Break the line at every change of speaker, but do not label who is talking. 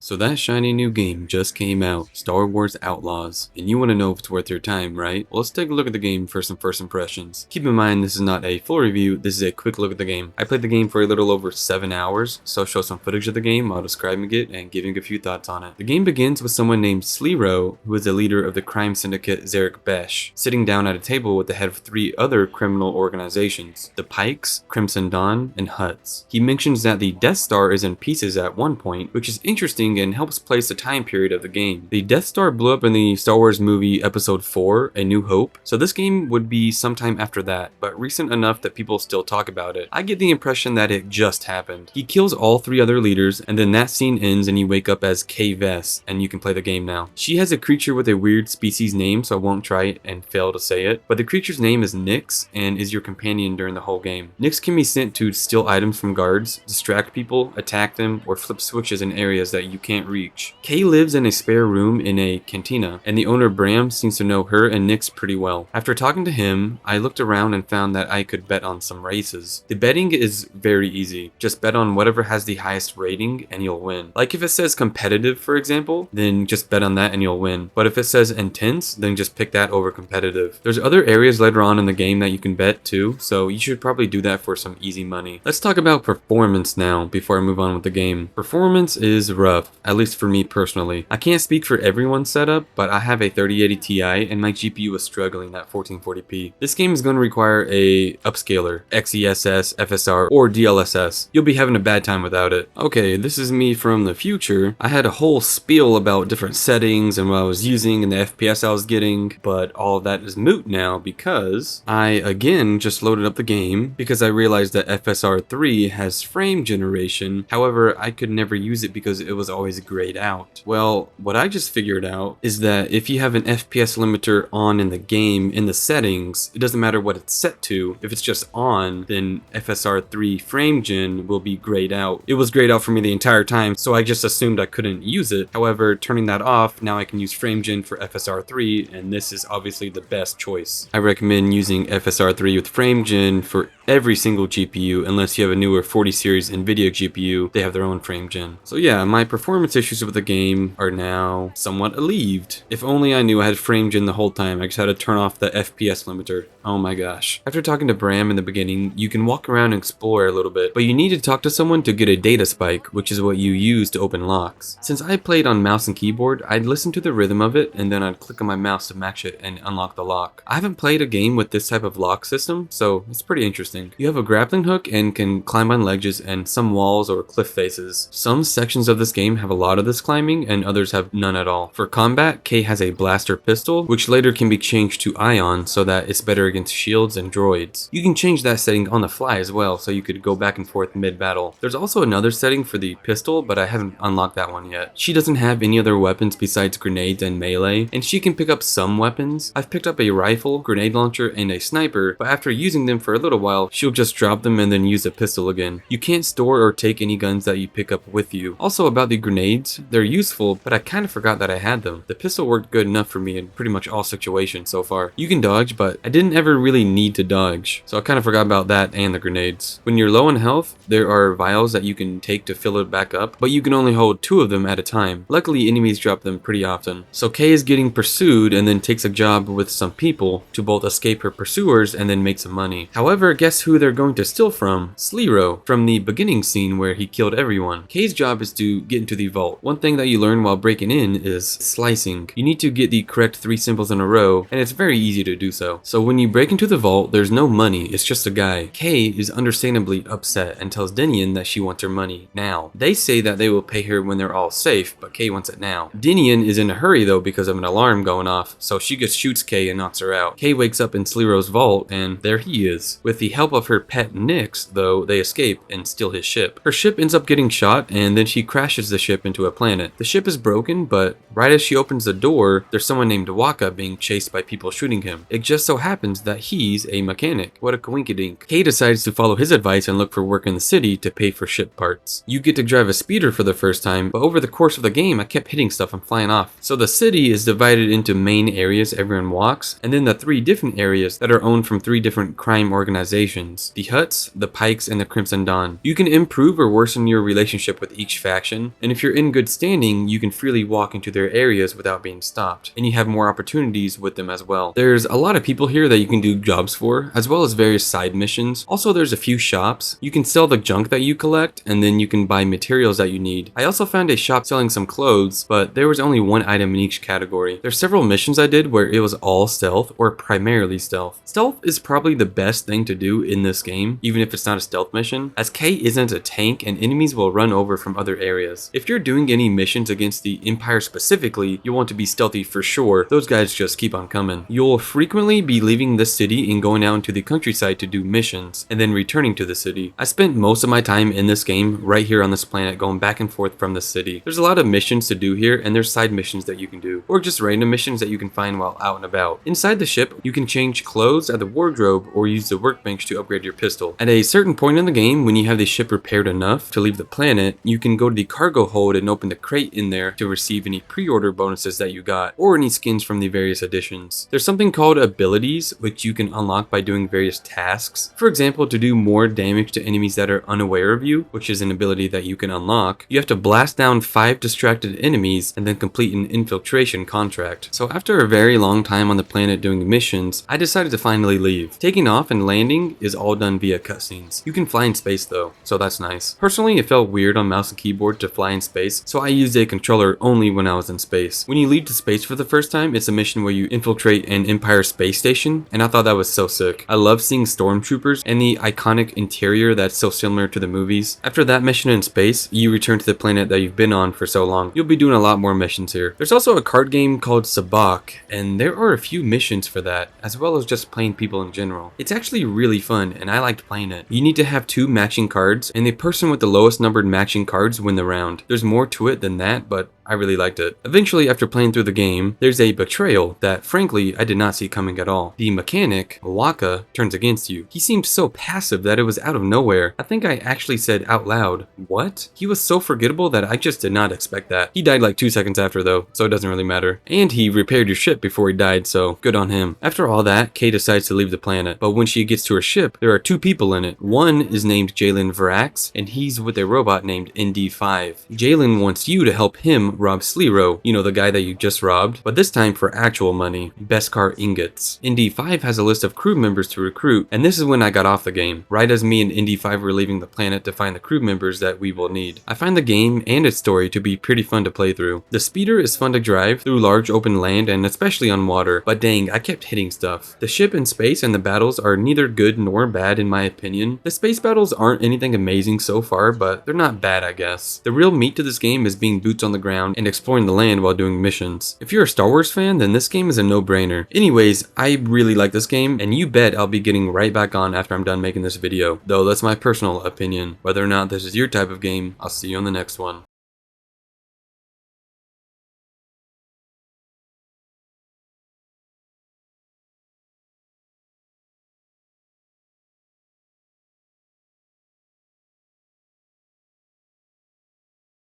So that shiny new game just came out, Star Wars Outlaws, and you want to know if it's worth your time, right? Well, let's take a look at the game for some first impressions. Keep in mind this is not a full review, this is a quick look at the game. I played the game for a little over 7 hours, so I'll show some footage of the game while describing it and giving a few thoughts on it. The game begins with someone named Slero, who is the leader of the crime syndicate Zarek Besh, sitting down at a table with the head of 3 other criminal organizations, the Pikes, Crimson Dawn, and Huts. He mentions that the Death Star is in pieces at one point, which is interesting and helps place the time period of the game. The Death Star blew up in the Star Wars movie Episode 4, A New Hope, so this game would be sometime after that, but recent enough that people still talk about it. I get the impression that it just happened. He kills all 3 other leaders, and then that scene ends and you wake up as Kay Vess, and you can play the game now. She has a creature with a weird species name, so I won't try and fail to say it, but the creature's name is Nyx, and is your companion during the whole game. Nyx can be sent to steal items from guards, distract people, attack them, or flip switches in areas that you can't reach. Kay lives in a spare room in a cantina, and the owner Bram seems to know her and Nyx pretty well. After talking to him, I looked around and found that I could bet on some races. The betting is very easy. Just bet on whatever has the highest rating and you'll win. Like if it says competitive, for example, then just bet on that and you'll win. But if it says intense, then just pick that over competitive. There's other areas later on in the game that you can bet too, so you should probably do that for some easy money. Let's talk about performance now before I move on with the game. Performance is rough, at least for me personally. I can't speak for everyone's setup, but I have a 3080 Ti and my GPU is struggling at 1440p. This game is going to require a upscaler, XeSS, FSR, or DLSS. You'll be having a bad time without it. Okay, this is me from the future. I had a whole spiel about different settings and what I was using and the FPS I was getting, but all of that is moot now because I again just loaded up the game because I realized that FSR 3 has frame generation. However, I could never use it because it was always grayed out. Well, what I just figured out is that if you have an FPS limiter on in the game, in the settings, it doesn't matter what it's set to. If it's just on, then FSR 3 frame gen will be grayed out. It was grayed out for me the entire time, so I just assumed I couldn't use it. However, turning that off, now I can use frame gen for FSR 3, and this is obviously the best choice. I recommend using FSR 3 with frame gen for every single GPU, unless you have a newer 40 series NVIDIA GPU, they have their own frame gen. So yeah, my performance issues with the game are now somewhat alleviated. If only I knew I had frame gen the whole time, I just had to turn off the FPS limiter. Oh my gosh. After talking to Bram in the beginning, you can walk around and explore a little bit, but you need to talk to someone to get a data spike, which is what you use to open locks. Since I played on mouse and keyboard, I'd listen to the rhythm of it, and then I'd click on my mouse to match it and unlock the lock. I haven't played a game with this type of lock system, so it's pretty interesting. You have a grappling hook and can climb on ledges and some walls or cliff faces. Some sections of this game have a lot of this climbing and others have none at all. For combat, Kay has a blaster pistol, which later can be changed to ion so that it's better against shields and droids. You can change that setting on the fly as well, so you could go back and forth mid-battle. There's also another setting for the pistol, but I haven't unlocked that one yet. She doesn't have any other weapons besides grenades and melee, and she can pick up some weapons. I've picked up a rifle, grenade launcher, and a sniper, but after using them for a little while, she'll just drop them and then use a pistol again. You can't store or take any guns that you pick up with you. Also about the grenades, they're useful, but I kind of forgot that I had them. The pistol worked good enough for me in pretty much all situations so far. You can dodge, but I didn't ever really need to dodge, so I kind of forgot about that and the grenades. When you're low on health, there are vials that you can take to fill it back up, but you can only hold 2 of them at a time. Luckily, enemies drop them pretty often. So Kay is getting pursued and then takes a job with some people to both escape her pursuers and then make some money. However, guess who they're going to steal from? Slero, from the beginning scene where he killed everyone. Kay's job is to get into the vault. One thing that you learn while breaking in is slicing. You need to get the correct 3 symbols in a row, and it's very easy to do so. So when you break into the vault, there's no money, it's just a guy. Kay is understandably upset and tells Dinian that she wants her money now. They say that they will pay her when they're all safe, but Kay wants it now. Dinian is in a hurry though because of an alarm going off, so she just shoots Kay and knocks her out. Kay wakes up in Slero's vault, and there he is. With the help of her pet Nyx, though, they escape and steal his ship. Her ship ends up getting shot, and then she crashes the ship into a planet. The ship is broken, but right as she opens the door, there's someone named Waka being chased by people shooting him. It just so happens that he's a mechanic. What a coinkydink. Kay decides to follow his advice and look for work in the city to pay for ship parts. You get to drive a speeder for the first time, but over the course of the game, I kept hitting stuff and flying off. So the city is divided into main areas everyone walks, and then the 3 different areas that are owned from 3 different crime organizations: the Huts, the Pikes, and the Crimson Dawn. You can improve or worsen your relationship with each faction, and and if you're in good standing, you can freely walk into their areas without being stopped, and you have more opportunities with them as well. There's a lot of people here that you can do jobs for, as well as various side missions. Also, there's a few shops. You can sell the junk that you collect, and then you can buy materials that you need. I also found a shop selling some clothes, but there was only one item in each category. There's several missions I did where it was all stealth or primarily stealth. Stealth is probably the best thing to do in this game, even if it's not a stealth mission, as K isn't a tank and enemies will run over from other areas. If you're doing any missions against the Empire specifically, you want to be stealthy for sure. Those guys just keep on coming. You'll frequently be leaving the city and going out into the countryside to do missions, and then returning to the city. I spent most of my time in this game right here on this planet going back and forth from the city. There's a lot of missions to do here, and there's side missions that you can do, or just random missions that you can find while out and about. Inside the ship, you can change clothes at the wardrobe or use the workbench to upgrade your pistol. At a certain point in the game, when you have the ship repaired enough to leave the planet, you can go to the cargo hold and open the crate in there to receive any pre-order bonuses that you got, or any skins from the various editions. There's something called abilities, which you can unlock by doing various tasks. For example, to do more damage to enemies that are unaware of you, which is an ability that you can unlock, you have to blast down 5 distracted enemies and then complete an infiltration contract. So after a very long time on the planet doing missions, I decided to finally leave. Taking off and landing is all done via cutscenes. You can fly in space though, so that's nice. Personally, it felt weird on mouse and keyboard to fly in space, so I used a controller only when I was in space. When you leave to space for the first time, it's a mission where you infiltrate an Empire space station, and I thought that was so sick. I love seeing stormtroopers and the iconic interior that's so similar to the movies. After that mission in space, you return to the planet that you've been on for so long. You'll be doing a lot more missions here. There's also a card game called Sabacc, and there are a few missions for that, as well as just playing people in general. It's actually really fun, and I liked playing it. You need to have 2 matching cards, and the person with the lowest numbered matching cards win the round. There's more to it than that, but I really liked it. Eventually, after playing through the game, there's a betrayal that frankly I did not see coming at all. The mechanic, Waka, turns against you. He seemed so passive that it was out of nowhere. I think I actually said out loud, "What?" He was so forgettable that I just did not expect that. He died like 2 seconds after though, so it doesn't really matter. And he repaired your ship before he died, so good on him. After all that, Kay decides to leave the planet, but when she gets to her ship, there are 2 people in it. One is named Jalen Varax, and he's with a robot named ND5. Jalen wants you to help him rob Slero, you know, the guy that you just robbed, but this time for actual money, Beskar ingots. ND5 has a list of crew members to recruit, and this is when I got off the game, right as me and ND5 were leaving the planet to find the crew members that we will need. I find the game and its story to be pretty fun to play through. The speeder is fun to drive through large open land and especially on water, but dang, I kept hitting stuff. The ship in space and the battles are neither good nor bad in my opinion. The space battles aren't anything amazing so far, but they're not bad, I guess. The real meat to this game is being boots on the ground and exploring the land while doing missions. If you're a Star Wars fan, then this game is a no-brainer. Anyways, I really like this game, and you bet I'll be getting right back on after I'm done making this video. Though that's my personal opinion. Whether or not this is your type of game, I'll see you on the next one.